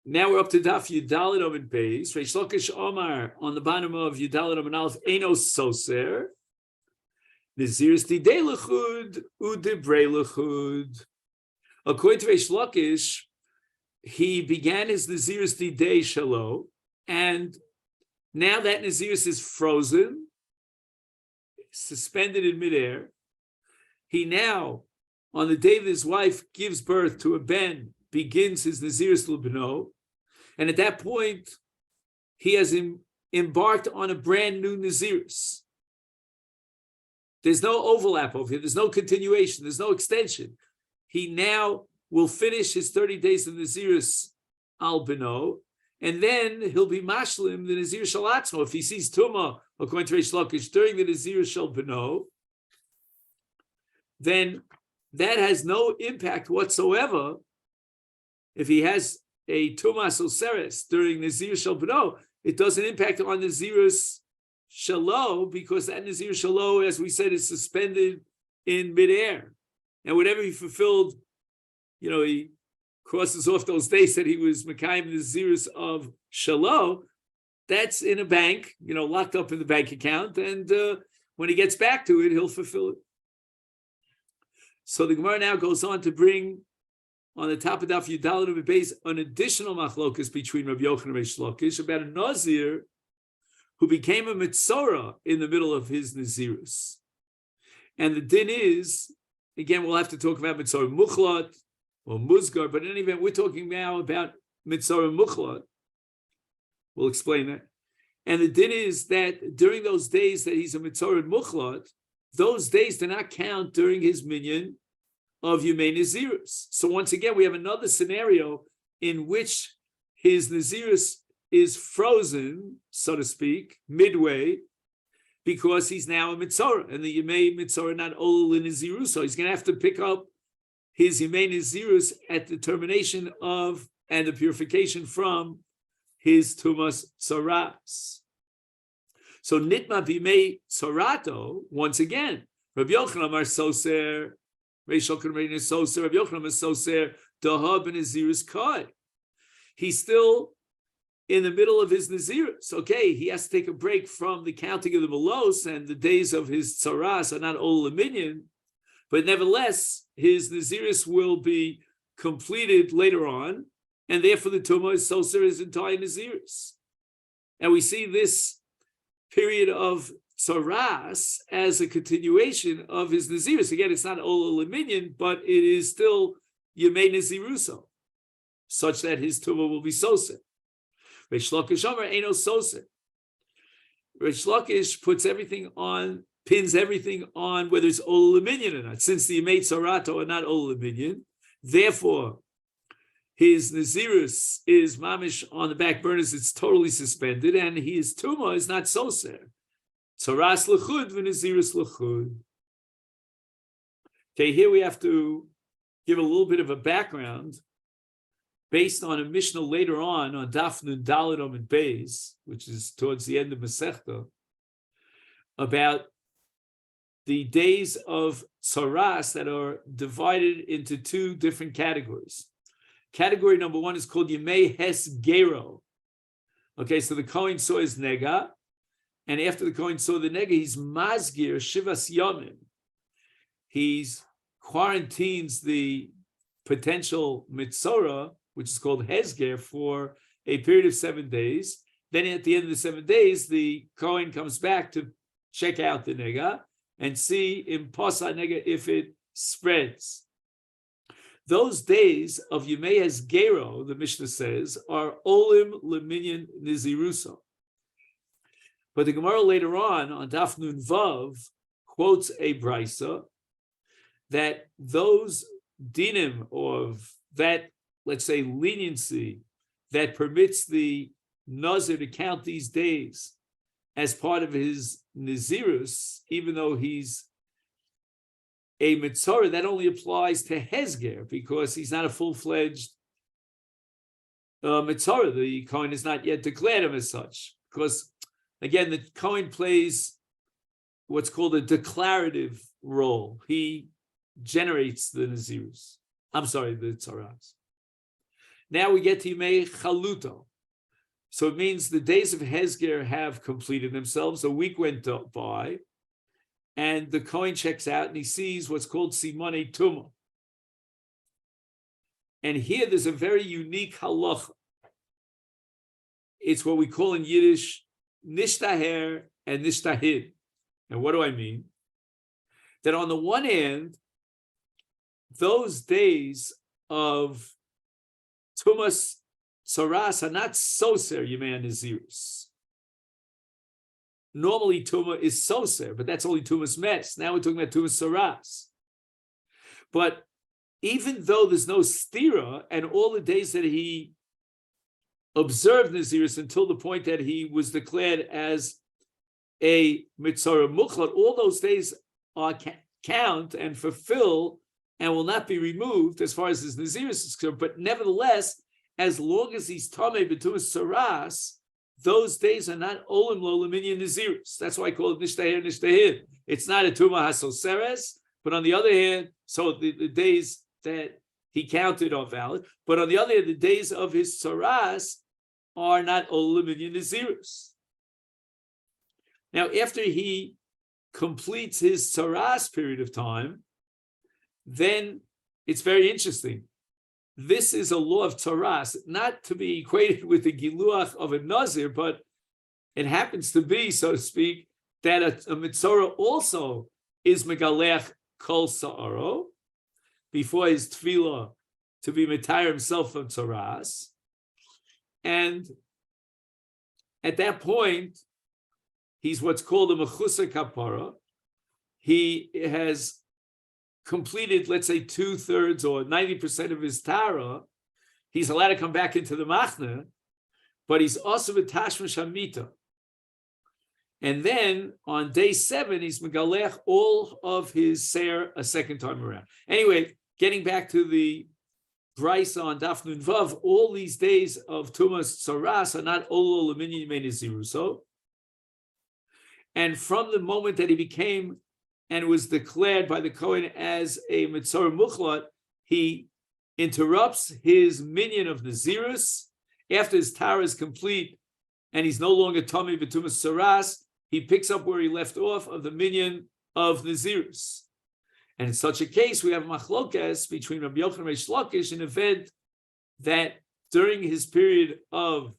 Now we're up to Daf Yudalit Omen Beis. Reish Lakish Omar on the bottom of Yudalit Omen Aleph Eno Soser. Naziris Tidei Lechud Udibrei Lechud. According to Reish Lakish, he began his Naziris Tidei Shalo, and now that Naziris is frozen, suspended in midair. He now, on the day that his wife gives birth to a ben, begins his Naziris L'Bno, and at that point, he has embarked on a brand new Naziris. There's no overlap over here. There's no continuation. There's no extension. He now will finish his 30 days of Naziris Al-Bino, and then he'll be mashlim the Nazir Shalatzmo. If he sees Tumah, according to Reish Lakish, during the Nazir Shal-Bino, then that has no impact whatsoever. If he has a Tumas Oseres during Nazir Shal-Bino, it doesn't impact on Nazirus Shalo, because that Nazir Shalo, as we said, is suspended in midair. And whatever he fulfilled, he crosses off those days that he was Mekayim Nazirus of Shalo, that's in a bank, locked up in the bank account, and when he gets back to it, he'll fulfill it. So the Gemara now goes on to bring on the top of Daf Yudalit Omen Beis an additional machlokas between Rabbi Yochanan and Reish Lakish about a Nazir who became a Mitzorah in the middle of his Nazirus. And the din is, again, we'll have to talk about Mitzorah Muchlat or Muzgar, but in any event, we're talking now about Mitzorah Muchlat. We'll explain that. And the din is that during those days that he's a Mitzorah Muchlat, those days do not count during his minyan of Yomei Nazirus. So once again, we have another scenario in which his Nazirus is frozen, so to speak, midway, because he's now a Mitzorah, and the Yomei Mitzorah not Olul in Nazirus. So he's going to have to pick up his Yomei Nazirus at the termination of and the purification from his Tumas Tzoras. So Nitma B'Yomei Tzorato, once again, Rabbi Yochanan Amar Soser, Reish Lakish Soser, Rabbi Yochanan Amar Soser, Daha ben Nazirus Kai. He's still in the middle of his Nazirus. Okay, he has to take a break from the counting of the Malos, and the days of his Tzaras are not all a minyan, but nevertheless, his Nazirus will be completed later on, and therefore the Tumah is Soser his entire Nazirus. And we see this period of Tzaras as a continuation of his Nazirus. Again, it's not Ola Leminion, but it is still Yemei Naziruso, such that his Tumah will be Soser. Reish Lakish Omer Eino Soser. Reish Lakish pins everything on whether it's Ola Leminion or not. Since the Yemei Tzarato are not Ola Leminion, therefore his Nazirus is mamish on the back burners, it's totally suspended, and his Tumah is not Soser. Tzaras L'chud v'Nazirus L'chud. Okay, here we have to give a little bit of a background based on a Mishnah later on Daf Nun Dalet Omen Beis, which is towards the end of Masechet, about the days of Tzaras that are divided into two different categories. Category number one is called Yemei Hes Gero. Okay, so the Kohen saw his nega, and after the Kohen saw the nega, he's Mazgir Shivas Yomim. He's quarantines the potential Mitzorah, which is called Hesger, for a period of 7 days. Then at the end of the 7 days, the Kohen comes back to check out the nega and see in Posa nega if it spreads. Those days of Yemei Gero, the Mishnah says, are Olim Leminyan Niziruso. But the Gemara later on Daf Nun Vav, quotes a brisa that those dinim of that, let's say, leniency that permits the Nazir to count these days as part of his Nazirus, even though he's a Mitzorah, that only applies to Hesger, because he's not a full-fledged Mitzorah. The Kohen has not yet declared him as such, because, again, the Kohen plays what's called a declarative role. He generates the Nazirus. The Tzaras. Now we get to Yimei Chaluto. So it means the days of Hezger have completed themselves. A week went by, and the Kohen checks out and he sees what's called Simone Tumah. And here there's a very unique halacha. It's what we call in Yiddish nishtaher and nishtahid. And what do I mean? That on the one hand, those days of Tumas Saras are not soser Yemei Nazirus. Normally Tumah is soser, but that's only Tumas Mes. Now we're talking about Tumas Saras. But even though there's no stira, and all the days that he observed Nazirus until the point that he was declared as a Mitzorah Muchlat, all those days are count and fulfill and will not be removed as far as his Nazirus is concerned. But nevertheless, as long as he's Tameh B'Tumas Saras, those days are not Olim Lo L'Minyan Nazirus. That's why I call it Nishtahir Nishtahir. It's not a Tumah HaSoseres, but on the other hand, so the days that he counted are valid. But on the other hand, the days of his Saras are not Olim Minyan Nazirus. Now, after he completes his Saras period of time, then it's very interesting. This is a law of Taras, not to be equated with the Giluach of a Nazir, but it happens to be, so to speak, that a Mitzorah also is Megalech Kol Sa'aro, before his Tefillah, to be Mitayr himself from Taras. And at that point, he's what's called a Mechusa Kapara. He has completed, let's say, 2/3 or 90% of his Tara. He's allowed to come back into the Machna, but he's also with Tashma Shamita. And then on day 7, he's Megalech all of his Seir a second time around. Anyway, getting back to the Braisa on Daf Nun Vav, all these days of Tumas Saras are not Olo L'Minyan Yemei Naziruso. And from the moment that he became and was declared by the Kohen as a Mitzorah Muchlat, he interrupts his minyan of Nazirus. After his Tara is complete and he's no longer Tomei B'Tumas Saras, he picks up where he left off of the minyan of Nazirus. And in such a case, we have machlokas between Rabbi Yochanan and Reish Lakish, an event that during his period of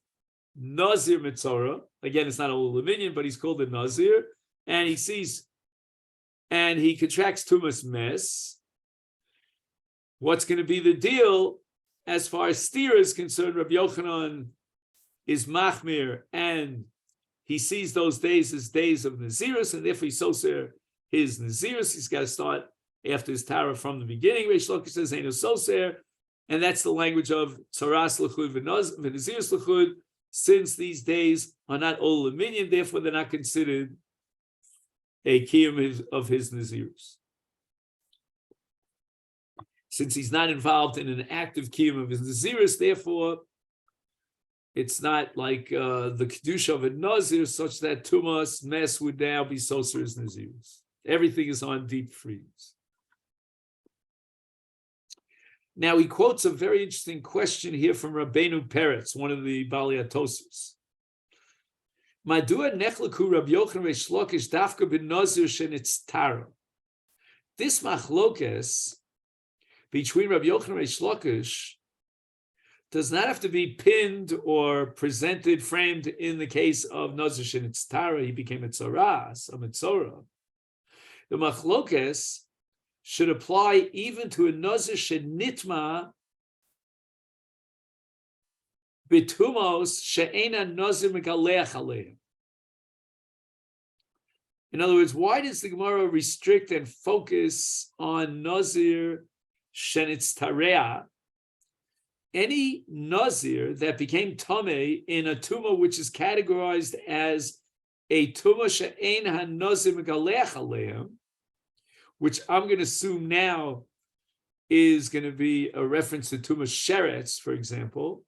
Nazir Mitzorah, again, it's not a minyan, but he's called a Nazir, and he sees, and he contracts Tumas Mes. What's going to be the deal as far as Stira is concerned? Rabbi Yochanan is Machmir, and he sees those days as days of Nazirus, and therefore he's soser his Nazirus. He's got to start after his Tara from the beginning. Reish Lakish says, Eino soser, and that's the language of Tzaras L'chud v'Nazirus L'chud, since these days are not Ol L'Minyan, therefore they're not considered a kiyum of his Nazirus. Since he's not involved in an active kiyum of his Nazirus, therefore it's not like the Kedusha of a Nazir, such that Tumas Mes would now be soser as Nazirus. Everything is on deep freeze. Now he quotes a very interesting question here from Rabbeinu Peretz, one of the Baalei HaTosfos. Madua nechlaku Rabbi Yochanan Reish Lakish dafka ben Nazir shenitztara. This machlokes between Rabbi Yochanan and Reish Lakish does not have to be pinned or presented, framed in the case of Nazir shenitztara. He became a tzaras, a mitzorah. The machlokes should apply even to a Nazir shenitma bitumos she'ena Nazir megalech aleim. In other words, why does the Gemara restrict and focus on Nazir shenitztareah? Any Nazir that became Tameh in a Tumah which is categorized as a Tumah she'en ha-Nazir megalech aleim, which I'm going to assume now is going to be a reference to Tumah Sheretz, for example.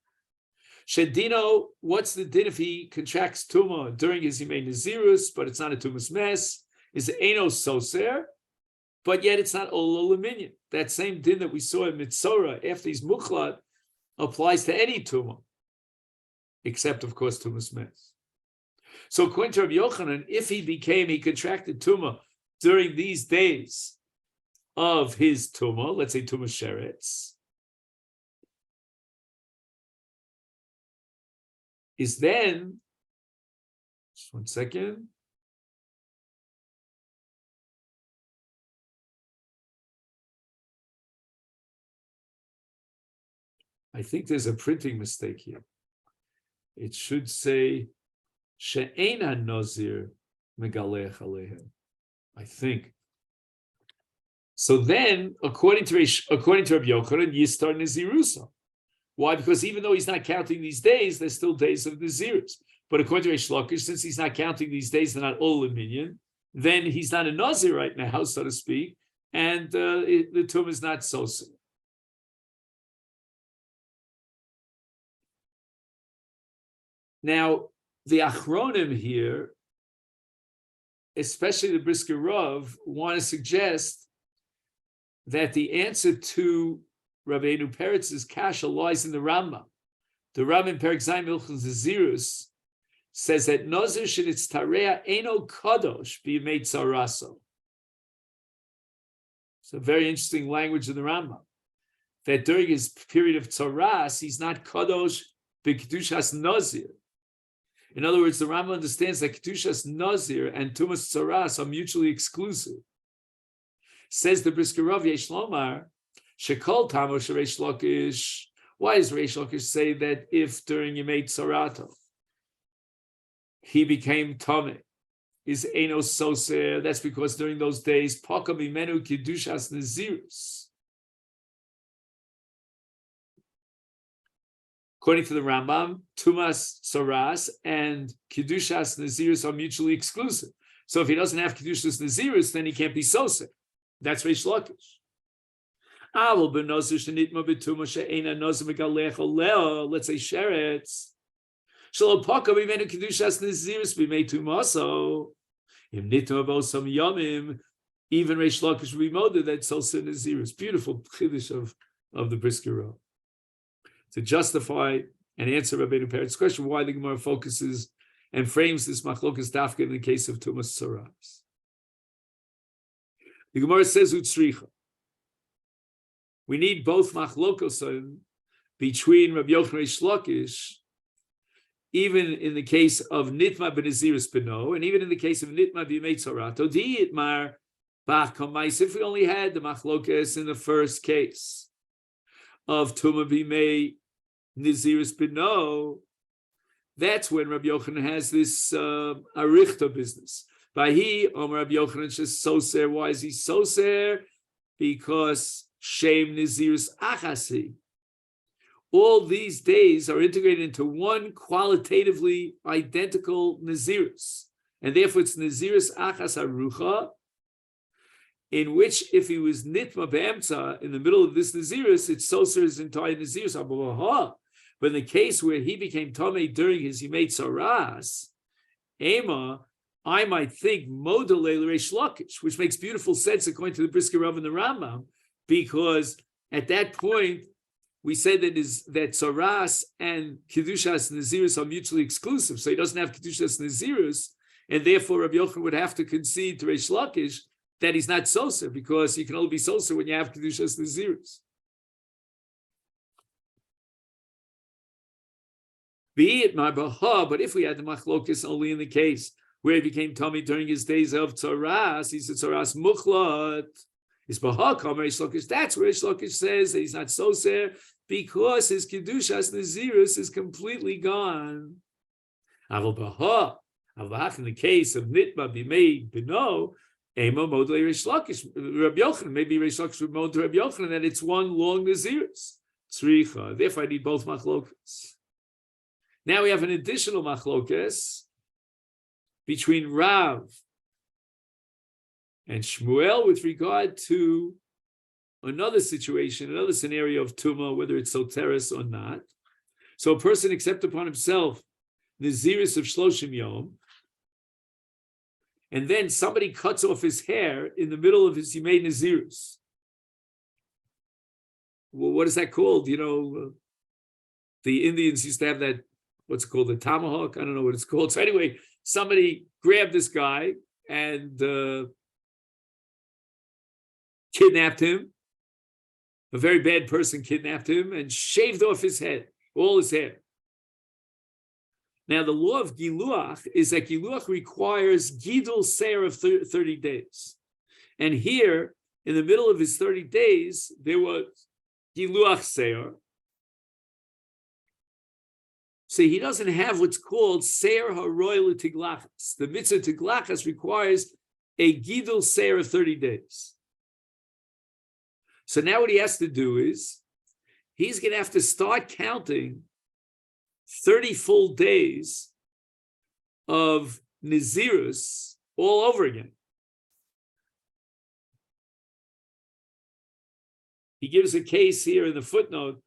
Shedino, what's the din if he contracts Tumah during his Yemei Nazirus, but it's not a Tumas Mes? Is Eino Soser, but yet it's not Olo L'Minyan. That same din that we saw in Mitzorah after he's Muchlat, applies to any tumah, except, of course, tumas mes. So according to Rabbi Yochanan, if he contracted tumah during these days of his tumah, let's say tumah sheretz, is then, just 1 second. I think there's a printing mistake here. It should say she'ena Nazir megalech alehem, I think. So then, according to Rabbi Yochanan, you start Nazirusa. Why? Because even though he's not counting these days, there's still days of Nazirus. But according to Reish Lakish, since he's not counting these days, they're not all a minyan, then he's not a Nazir right now, so to speak, and the tum is not so soon. Now, the Achronim here, especially the Brisker Rav, want to suggest that the answer to Rabbeinu Peretz's kasha lies in the Rambam. The Rambam in Perek Zayin Hilchos Nazirus says that Nazir shenitztareya eino kadosh b'yimei tzaraso. It's a very interesting language in the Rambam, that during his period of tzaras, he's not kadosh b'kedushas Nazir. In other words, the Rambam understands that kedushas Nazir and tumas tzaras are mutually exclusive. Says the Brisker Rav Yesh Lomar, Shekol Tamo Reish Lakish. Why does Reish Lakish say that if during Yemei Tzarato he became Tomei, is Eno Soser? That's because during those days, Paka Mimenu Kedushas Nazirus. According to the Rambam, Tumas Tzaras and Kedushas Nazirus are mutually exclusive. So if he doesn't have Kedushas Nazirus, then he can't be Soser. That's Reish Lakish. Let's say sheretz. Even Reish Lakish will be molded that's also Nazirus. Beautiful chiddush of the Brisker Rav. To justify and answer Rabbeinu Peretz's question, why the Gemara focuses and frames this machlokas dafka in the case of Tumas Tzaras. The Gemara says utzricha. We need both machlokosim between Rabbi Yochanan and Reish Lakish, even in the case of Nitma b'Naziris b'no, and even in the case of Nitma b'Yemei Tzarato. Di'itmar b'ach kamais. If we only had the machlokes in the first case of Tuma b'Yemei Naziris b'no, that's when Rabbi Yochanan has this arichta business. By Rabbi Yochanan just soser. Why is he soser? Because Shem Nazirus Achasi. All these days are integrated into one qualitatively identical Nazirus. And therefore it's Nazirus Achas Arucha, in which if he was Nitma Be'emtza in the middle of this Nazirus, it's Soser his entire Nazirus. But in the case where he became Tomei during his Yemei Tzaras, Ema, I might think Modele Reish Lakish, which makes beautiful sense according to the Brisker Rav and the Rambam, because at that point we said that Tzaras and Kedushas Nazirus are mutually exclusive, so he doesn't have Kedushas Nazirus, and therefore Rabbi Yochanan would have to concede to Reish Lakish that he's not Soser, because you can only be Soser when you have Kedushas Nazirus. Be it my baha, but if we had the machlokis only in the case where he became Tomei during his days of Tzaras, he said Tzaras muchlat. His baha kam Reish Lakish. That's where Reish Lakish says that he's not soser because his kedushas nazirus is completely gone. Aval baha in the case of nitma b'mei b'no ema modle Reish Lakish. Rabbi Yochanan, maybe Reish Lakish would mod to Rabbi Yochanan that it's one long nazirus. Tzricha. Therefore, I need both machlokas. Now we have an additional machlokas between Rav and Shmuel with regard to another situation, another scenario of Tumah, whether it's soteris or not. So a person accepts upon himself Naziris of Shloshim Yom, and then somebody cuts off his hair in the middle of his Yimei Naziris. Well, what is that called? the Indians used to have that, what's it called, the tomahawk? I don't know what it's called. So anyway, somebody grabbed this guy and kidnapped him. A very bad person kidnapped him and shaved off his head, all his hair. Now, the law of Giluach is that Giluach requires Gidul Seir of 30 days. And here, in the middle of his 30 days, there was Giluach Seir. So he doesn't have what's called Seir HaRoy L'Tiglachas. The mitzvah Tiglachas requires a Gidul Seir of 30 days. So now what he has to do is, he's going to have to start counting 30 full days of Nazirus all over again. He gives a case here in the footnote,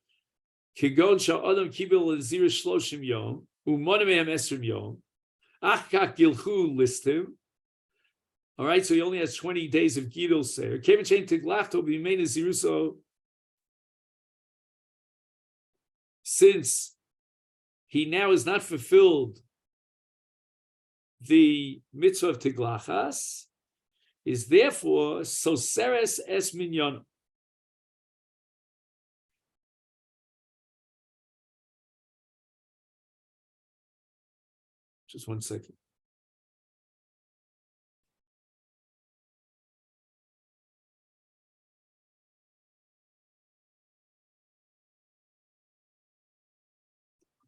Kigon sha'adam kibel Nazirus shloshim yom, u'monamehem esrim yom, achkak gilchu list him. All right, so he only has 20 days of Gidul Seir. Kevin Chain Tiglachto b'mei Naziruso, since he now has not fulfilled the mitzvah of Tiglachas, is therefore Soseres es minyon. Just 1 second.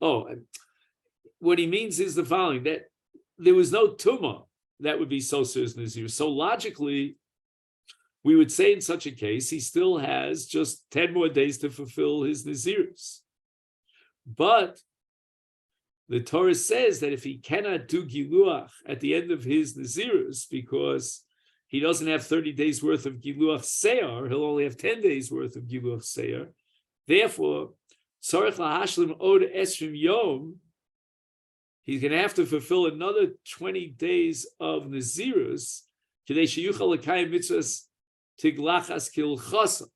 Oh, what he means is the following, that there was no tumah that would be Soser's Nazir. So logically, we would say in such a case, he still has just 10 more days to fulfill his Nazirs. But the Torah says that if he cannot do Giluach at the end of his Nazirs, because he doesn't have 30 days worth of Giluach Seir, he'll only have 10 days worth of Giluach Seir. Therefore, Tzarech lahashlim od esrim yom, he's going to have to fulfill another 20 days of Nazirus, kedei sheyuchal l'kayim mitzvahs tiglachas kilchasa.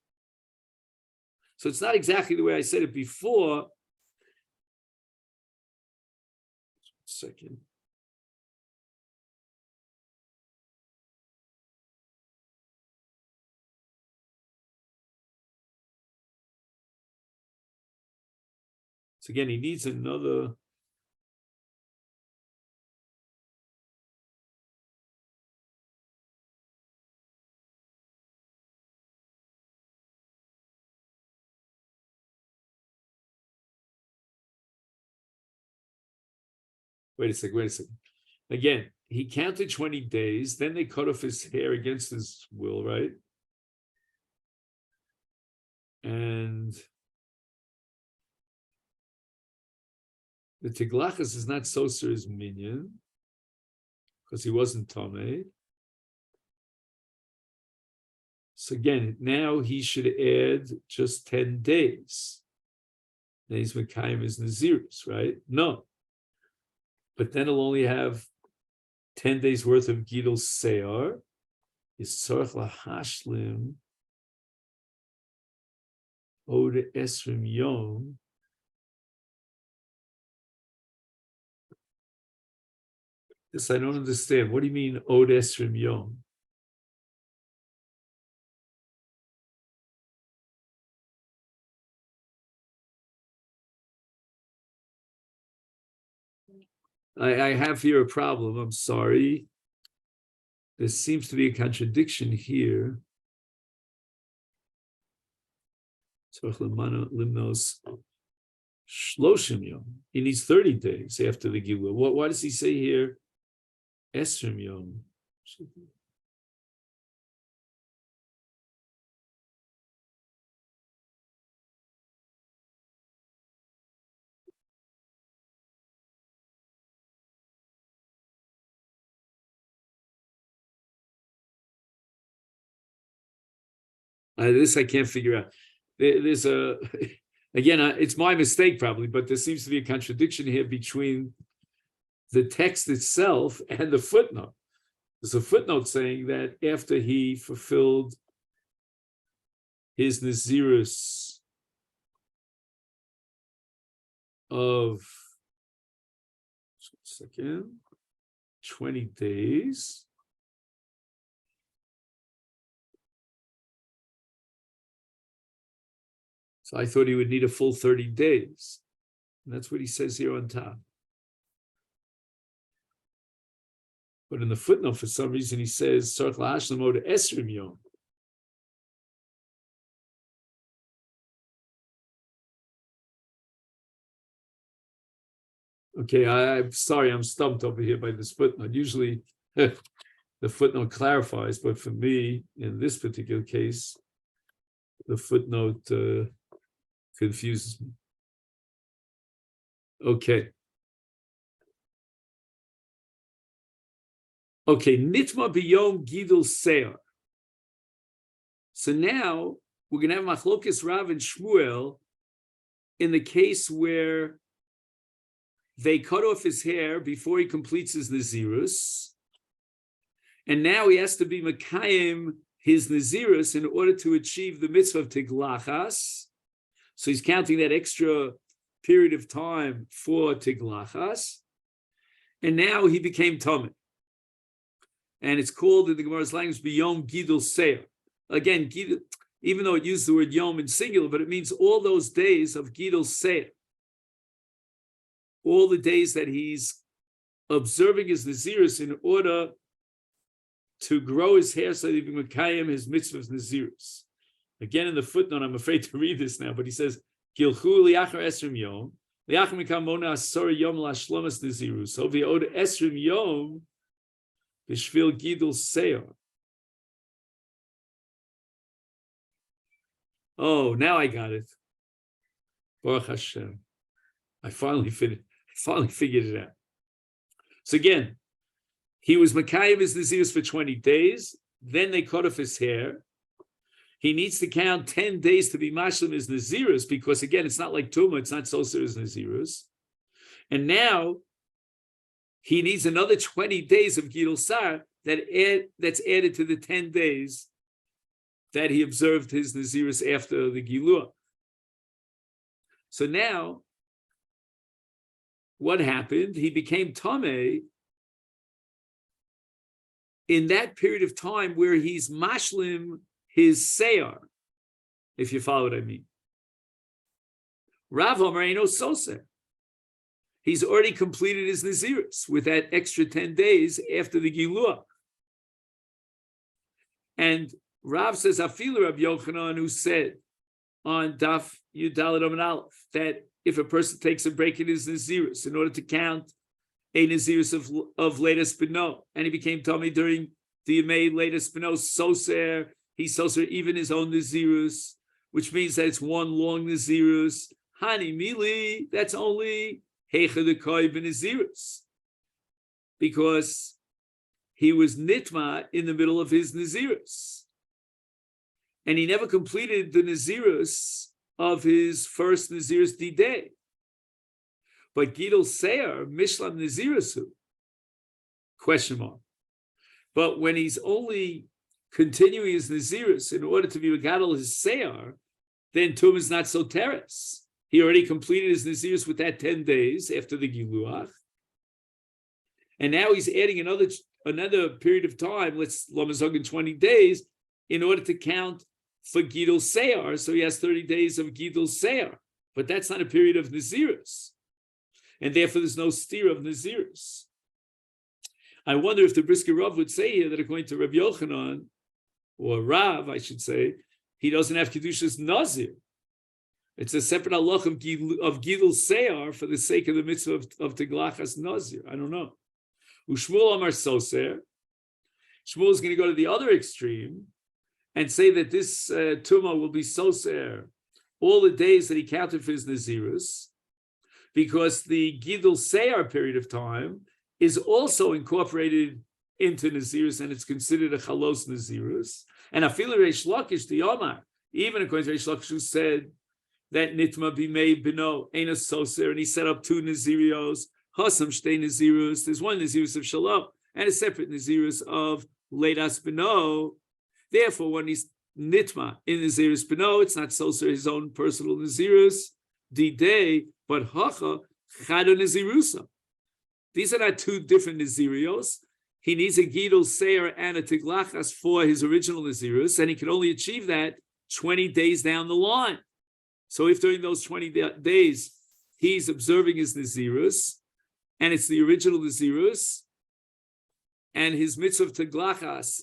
So it's not exactly the way I said it before. Second. So again, he needs another. Wait a second. Again, he counted 20 days, then they cut off his hair against his will, right? And the Tiglachas is not Soser's minion, because he wasn't Tomei. So again, now he should add just 10 days. Then he's Mekayim his Nazirus, right? No. But then he'll only have 10 days worth of Gidul Seir. Is Tzarech lahashlim od esrim yom. This I don't understand. What do you mean od esrim yom? I have here a problem. I'm sorry. There seems to be a contradiction here. Limnos shloshim yom. He needs 30 days after the Gilui. Why does he say here esrim yom? This I can't figure out. There's a, again, it's my mistake probably, but there seems to be a contradiction here between the text itself and the footnote. There's a footnote saying that after he fulfilled his Nazirus of 20 days. So I thought he would need a full 30 days. And that's what he says here on top. But in the footnote, for some reason, he says, Sarch la'ashlamo to esrim yom. Okay, I'm sorry, I'm stumped over here by this footnote. Usually the footnote clarifies, but for me, in this particular case, the footnote confuses me. Okay. Okay, nitma biyom gidul seir. So now we're going to have Machlokes Rav and Shmuel in the case where they cut off his hair before he completes his Nazirus, and now he has to be Mekayim his Nazirus in order to achieve the mitzvah of Tiglachas. So he's counting that extra period of time for Tiglachas, and now he became Tamid. And it's called in the Gemara's language Biyom Gidul Seir. Again, Gidul, even though it used the word Yom in singular, but it means all those days of Gidul Seir. All the days that he's observing his Nazirus in order to grow his hair so that he can Mekayim his mitzvah of Nazirus. Again, in the footnote, I'm afraid to read this now, but he says, Gilchu liachar esrim yom, liachar mikam mona asor yom lashlomas Nazirus, so v'yod esrim yom b'shvil gidul seir. Oh, now I got it. Baruch Hashem. I finally figured it out. So again, he was Mekayim his Nazirus for 20 days. Then they cut off his hair. He needs to count 10 days to be Mashlim his Nazirus because, again, it's not like Tumah, it's not Soser his Nazirus. And now he needs another 20 days of Gidul Sar that's added to the 10 days that he observed his Nazirus after the Gilua. So now, what happened? He became Tameh in that period of time where he's Mashlim his Seir, if you follow what I mean. Rav Omer Eino Soser. He's already completed his Nazirus with that extra 10 days after the Gilua. And Rav says, Afilu Rabbi Yochanan, who said on Daf Yudalad Amud Aleph that if a person takes a break in his Nazirus in order to count a Nazirus of latest Beno, and he became Tommy during the Yemei latest Beno, Soser, he's Soser even his own Nazirus, which means that it's one long Nazirus. Hani Mili, that's only Heicha the Koi ben Nazirus, because he was Nitma in the middle of his Nazirus. And he never completed the Nazirus of his first Nazirus Didei. But Gidul Seir, Mishlam Nazirusu, question mark. But when he's only continuing his Nazirus in order to be Megadol his Seir, then Tum is not so teres. He already completed his Nazirus with that 10 days after the Giluach. And now he's adding another period of time, let's Lamazog in 20 days, in order to count for Gidul Seir, so he has 30 days of Gidul Seir, but that's not a period of Nazirus, and therefore there's no steer of Nazirus. I wonder if the Brisker Rav would say here that according to Rabbi Yochanan, or Rav, I should say, he doesn't have Kedushas Nazir. It's a separate halach of Gidul Seir for the sake of the mitzvah of Tiglachas Nazir. I don't know. Ushmuel Amar Soser. Shmuel is going to go to the other extreme and say that this Tumah will be Soser all the days that he counted for his Nazirus, because the Gidul Seir period of time is also incorporated into Nazirus, and it's considered a Chalos Nazirus. And Afilu Reish Lakish the Omar, even according to Reish Lakish, who said that Nitma Bimei Bino Eina Soser, and he set up 2 Nazirios, Hasam Shtei Nazirus, there's one Nazirus of Shalom, and a separate Nazirus of Leidas Bino. Therefore, when he's Nitma in Nazirus Bino, it's not Soser his own personal Nazirus Didei, but Hacha Chada Nazirusa. These are not two different Nazirios. He needs a Gidul Seir and a Tiglachas for his original Nazirus, and he can only achieve that 20 days down the line. So if during those 20 days he's observing his Nazirus, and it's the original Nazirus, and his mitzvah of Tiglachas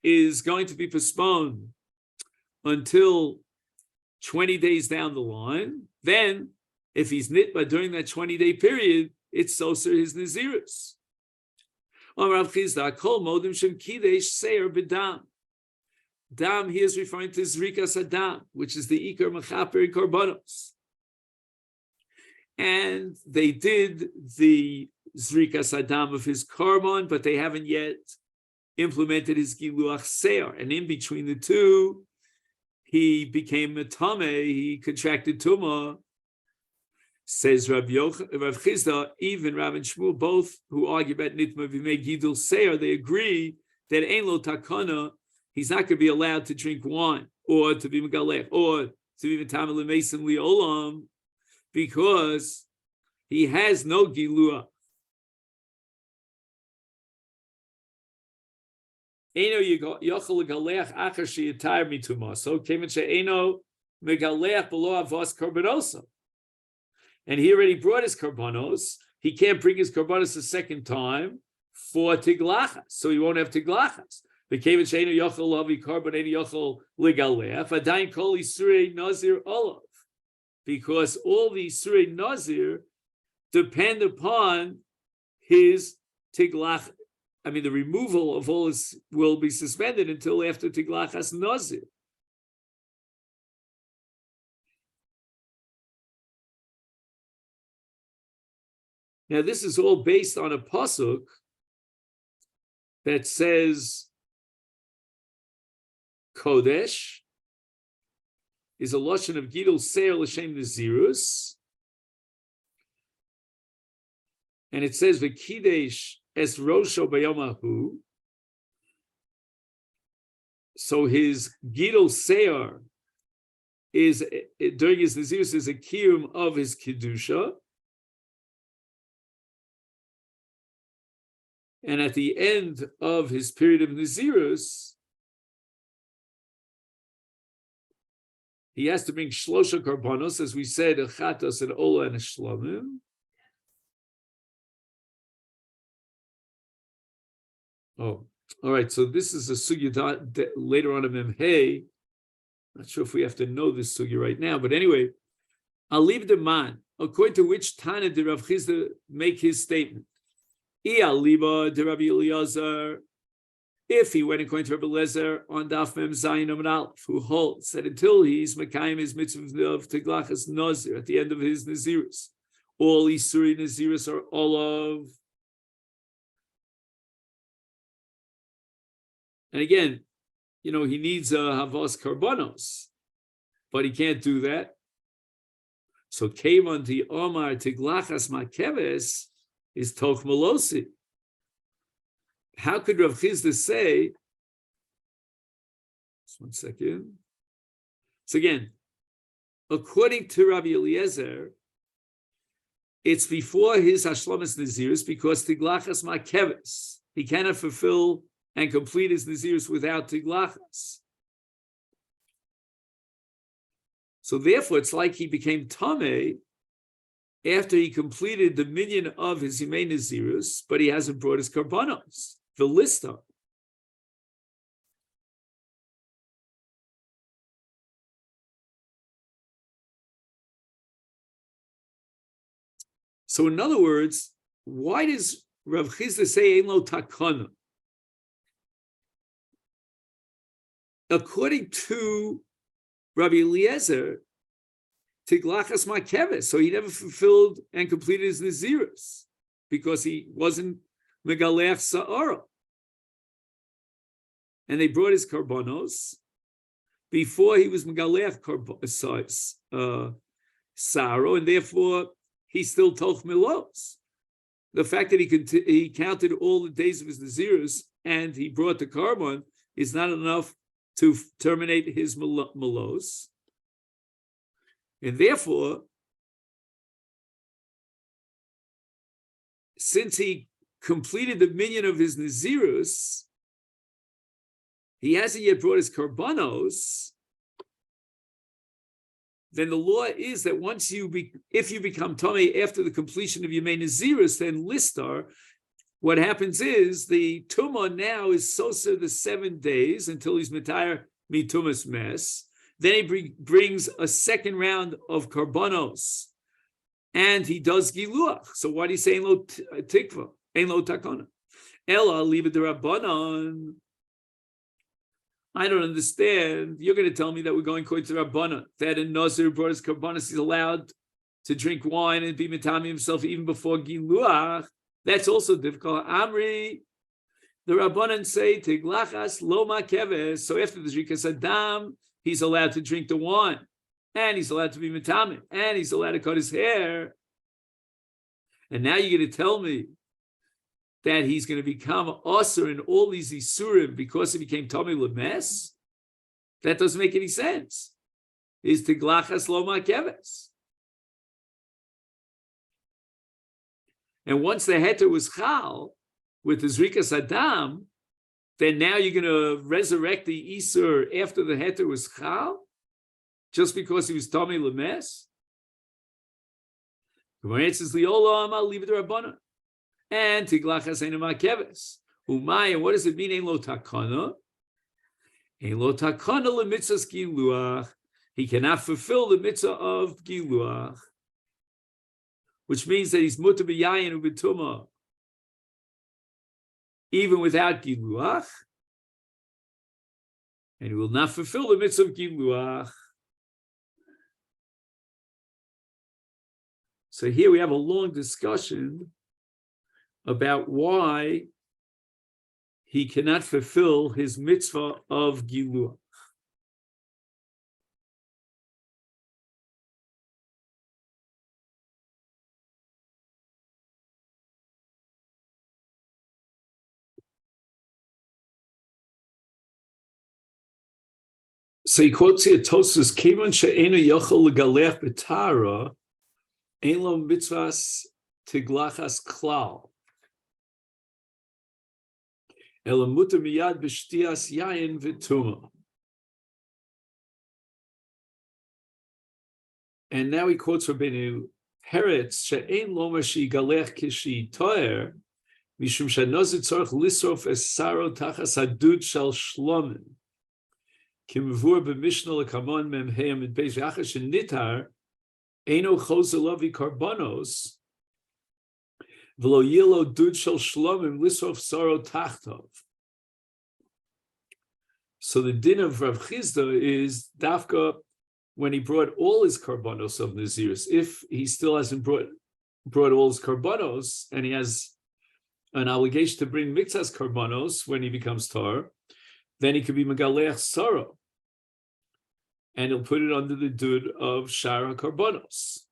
is going to be postponed until 20 days down the line, then if he's nitba during that 20-day period, it's soser his Nazirus. Dam here is referring to Zrikas Adam, which is the Ikar Mechaper Korbanos. And they did the Zrikas Adam of his Korban, but they haven't yet implemented his Giluach Seir. And in between the two, he became a Tameh, he contracted Tumah. Says Rav Chizda, even Rav and Shmuel, both who argue about Nitma Vimei Gidul Seir, they agree that Ein Lo Takana, he's not going to be allowed to drink wine, or to be Megalech, or to be Metamel L'Mesim Li'olam, because he has no Gilua. Eino Yochel Galech Achar She'yitar Mituma, so Kemen She'eino Megalech Below Avos Korbanosah. And he already brought his karbanos. He can't bring his karbanos a second time for tiglachas, so he won't have tiglachas. The kevan she'enu yochel lavi karban enu yochel ligalef adayin kol isurei nazir olav, because all the isurei nazir depend upon his tiglach. I mean, the removal of all his will be suspended until after tiglachas nazir. Now, this is all based on a pasuk that says Kodesh is a lashon of Gidul Seir l'shem Nazirus, and it says V'kidesh es rosho b'yomahu. So his Gidul Seir is during his Nazirus is a kiyum of his kedusha. And at the end of his period of Nazirus, he has to bring Shlosha Karbanos, as we said, a Chatos, an Ola, and a Shlomim. Oh, all right. So this is a sugya later on in Memhei. Not sure if we have to know this sugya right now, but anyway, I'll leave the man. According to which Tana did Rav Chizda make his statement? If he went according to Rabbi Lezer on Daf Mem Zayin Amud Aleph, who holds that until he's Mekayim his mitzvah of Tiglachas Nazir at the end of his Nazirus, all Isuri Nazirus are olav. And again, he needs a Havas Karbanos, but he can't do that. So came on the Omar Tiglachas Makeves is Toch Malosi. How could Rav Chizda say, just 1 second. So again, according to Rabbi Eliezer, it's before his Hashlomas Nazirus because Tiglachas Makeves. He cannot fulfill and complete his Nazirus without Tiglachas. So therefore, it's like he became Tameh after he completed the minyan of his Yimei Nazirus, but he hasn't brought his Karbanos, the lista. So in other words, why does Rav Chizda say Ein Lo Takana? According to Rabbi Eliezer, Tiglachas Makeves, so he never fulfilled and completed his Nazirus because he wasn't Megalech Sa'ara. And they brought his Karbanos before he was Megalech Sa'ara, and therefore he still Toch Milos. The fact that he counted all the days of his Nazirus and he brought the Karban is not enough to terminate his Milos. And therefore, since he completed the minyan of his Nazirus, he hasn't yet brought his karbanos, then the law is that if you become Tomei after the completion of Yemei Nazirus, then Listar, what happens is the Tumah now is Sosa the 7 days until he's Mitayar Mitumas Mes. Then he brings a second round of karbanos, and he does Giluach. So why do you say Ein Lo Tikva, Ein Lo Takana? Ella, leave it to Rabbanon. I don't understand. You're going to tell me that we're going according to Rabbanon, that a Nazir brought his karbanos, he's allowed to drink wine and be mitami himself even before Giluach. That's also difficult. Amri, the Rabbanon say, Tiglachas lo makeves. So after the Zrikas Adam, he's allowed to drink the wine, and he's allowed to be mitami, and he's allowed to cut his hair. And now you're going to tell me that he's going to become Asur in all these Isurim because he became Tomei Lemes? That doesn't make any sense. Is Tiglachas lo makeves. And once the heter was chal with the Zrikas Adam, then now you're going to resurrect the Isur after the heter was chal, just because he was Tomei Lemes? Gemara answers, Liolam, I'll leave it to Rabbanan. And Tiglachas Ein Makeves. Umay, and what does it mean? Ein Lo Takana. Ein Lo Takana lemitzvahs Giluach. He cannot fulfill the mitzvah of Giluach, which means that he's mutar b'yayin u'b'tumah even without Giluach, and he will not fulfill the mitzvah of Giluach. So here we have a long discussion about why he cannot fulfill his mitzvah of Giluach. So he quotes here Tosfos, Kivon she'eino yochel legalech b'tara, ein lo mitzvahs tiglachas klal, ela mutar miyad b'shtias yayin v'tumah. And now he quotes Rabbeinu Peretz, she'ein lo mashi galech kishi toer, mishum she'nozir tzorach lisrof esaro tachas hadud shel shlomin. Kimvur b'mishnah lekamon memheim and beis yachash nitar eno choselavi karbanos v'lo yilo dud shel shlomim lisrof saro tachtov. So the din of Rav Chizda is dafka when he brought all his karbanos of Nazirus. If he still hasn't brought all his karbanos and he has an obligation to bring mitzvahs karbanos when he becomes tar, then he could be megaleach sorrow, and he'll put it under the dud of shara karbanos.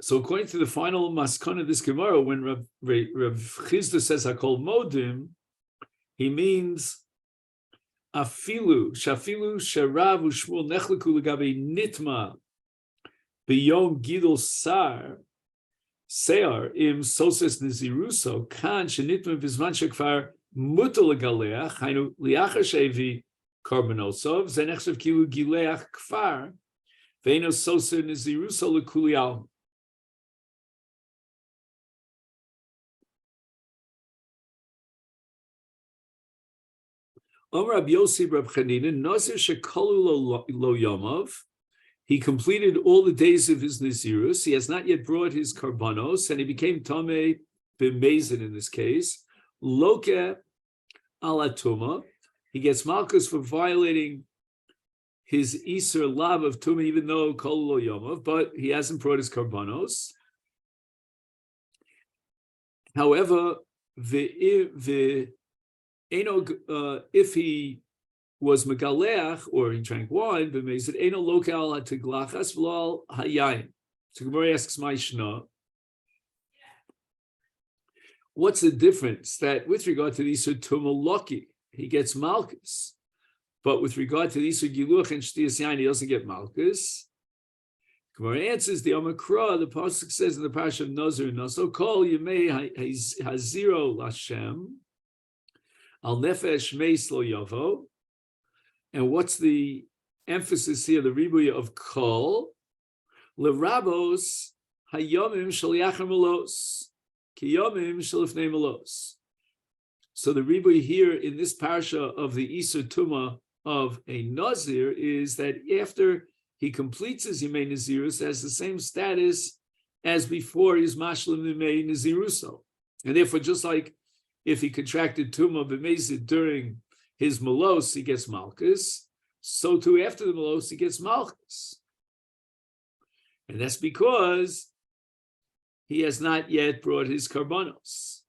So according to the final maskana of this Gemara, when Rav Chizda says hakol modim, he means afilu sharav u'shmuel nechleku legabe nitma biyom gidol se'ar im soses neziruso kan shenitma bizman shekvar mutal legaleach hainu liachar shevi karbanosov zenechsev kilu gileach kfar veino soser neziruso lekulial. Amar Rabbi Yossi Rab Chanina Nazir shekalu lo yomav. He completed all the days of his Nazirus. He has not yet brought his karbanos, and he became Tamei b'mezid in this case. Loke alatuma. He gets malchus for violating his Isur lav of Tumah, even though kol lo yomav, but he hasn't brought his karbanos. However, if he was megaleach or he drank wine, b'mezid eno lokal hatiglachas v'lo hayayin. So Gemara asks Maishna, what's the difference that with regard to the Isur Tumah Loki, he gets malchus, but with regard to the Isur Giluach and Shtiyas Yain, he doesn't get malchus? Gemara answers the Omakra. The pasuk says in the parasha of Nazir, "Naso kol yemei haziro lashem al nefesh meis lo yavo." And what's the emphasis here? The ribuya of kol lerabos hayomim shaliachar melos kiyomim shalifnei melos. So the ribuya here in this parasha of the Isur Tumah of a Nazir is that after he completes his Yemei Nazirus, has the same status as before his Mashlim Yemei Naziruso. And therefore, just like if he contracted Tumah B'mezid during his Malos, he gets Malchus, so too after the Malos, he gets Malchus. And that's because he has not yet brought his Karbanos.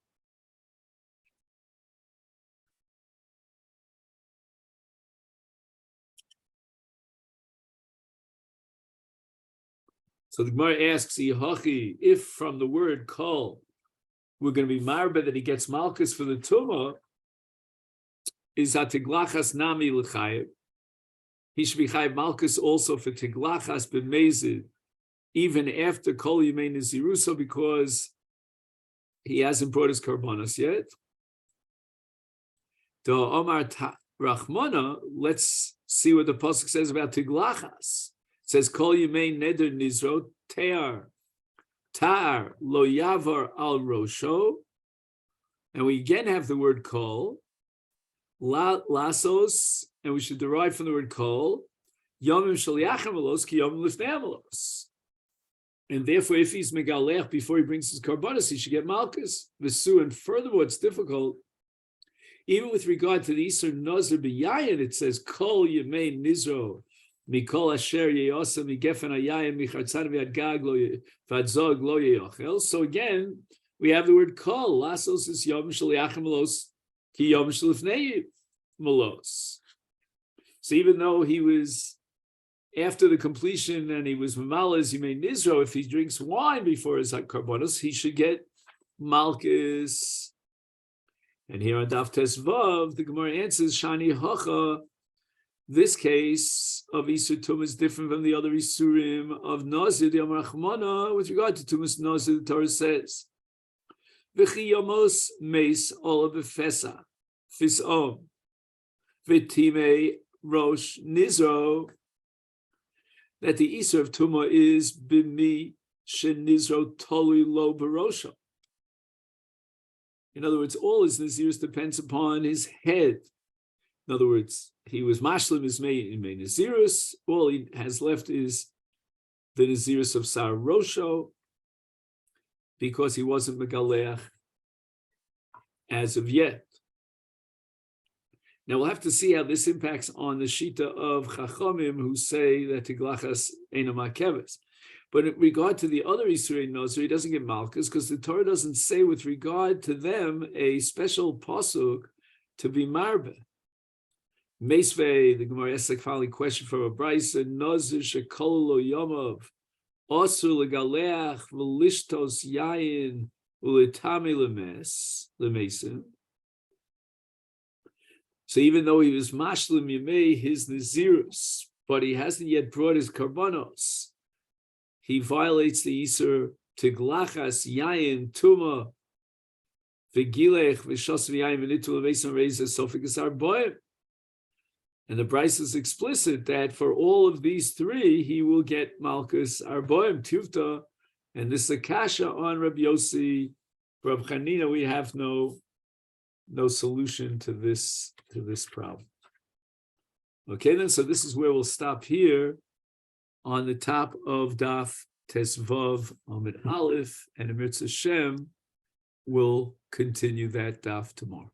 So the Gemara asks, if from the word kol, we're going to be marba that he gets malchus for the tumah, is that tiglachas nami l'chayev? He should be chayev malchus also for tiglachas b'mezid, even after kol yemei naziruso, because he hasn't brought his karbanos yet. The Omar Rachmana, let's see what the pasuk says about tiglachas. It says, Kol Yemei Neder Nizro Tar Lo Yavar Al Rosho. And we again have the word Kol, Lasos, and we should derive from the word Kol, Yomim Shaliachim Alos, Ki Yomim Lifnei Alos. And therefore, if he's Megalech before he brings his Karbanos, he should get Malchus, Vesu. And furthermore, it's difficult, even with regard to the Isur Nazir B'Yayin, it says, Kol Yemei Nizro. So again, we have the word kol. Lasos is yom shaliachim melos ki yom shalifnei melos. So even though he was after the completion and he was mamalez yemei nizro, if he drinks wine before his karbonos, he should get malchus. And here on Daf Tesvav, the Gemara answers Shani Hacha. This case of Isur Tumah is different from the other Isurim of Nazir, the Amar Achmana. With regard to Tumas Nazir, the Torah says, V'chi yomos meis ola b'fesa, fis'om, v'timei rosh nizro, that the Isur of Tumah is b'mi shenizro tolui lo barosho. In other words, all his Nazirs depends upon his head. In other words, he was mashlim is made Nazirus. All he has left is the Nazirus of Sar Rosho, because he wasn't Megaleach as of yet. Now we'll have to see how this impacts on the Shita of Chachamim, who say that Tiglachas Eina Makeves. But in regard to the other Yisrei Nazir, he doesn't get Malchus, because the Torah doesn't say with regard to them a special pasuk to be marbe. Meisvei, the Gemara asks a following question from a Brisa: Nazir shekol lo yomav osur legaleach v'lishtos yayin uletami lemesim. So even though he was mashlim yemei his nazirus, but he hasn't yet brought his karbanos, he violates the Isur tiglachas yayin tuma v'gilech v'shos v'yayin v'nitu lemesim reizes sofik arboim. And the Bryce is explicit that for all of these three, he will get Malchus Arboim Tuvta, and this Akasha on Rabbi Yossi. For Rabbi Chanina, we have no solution to this problem. Okay, then, so this is where we'll stop here on the top of Daf Tesvav Amid Aleph, and Amir Hashem will continue that Daf tomorrow.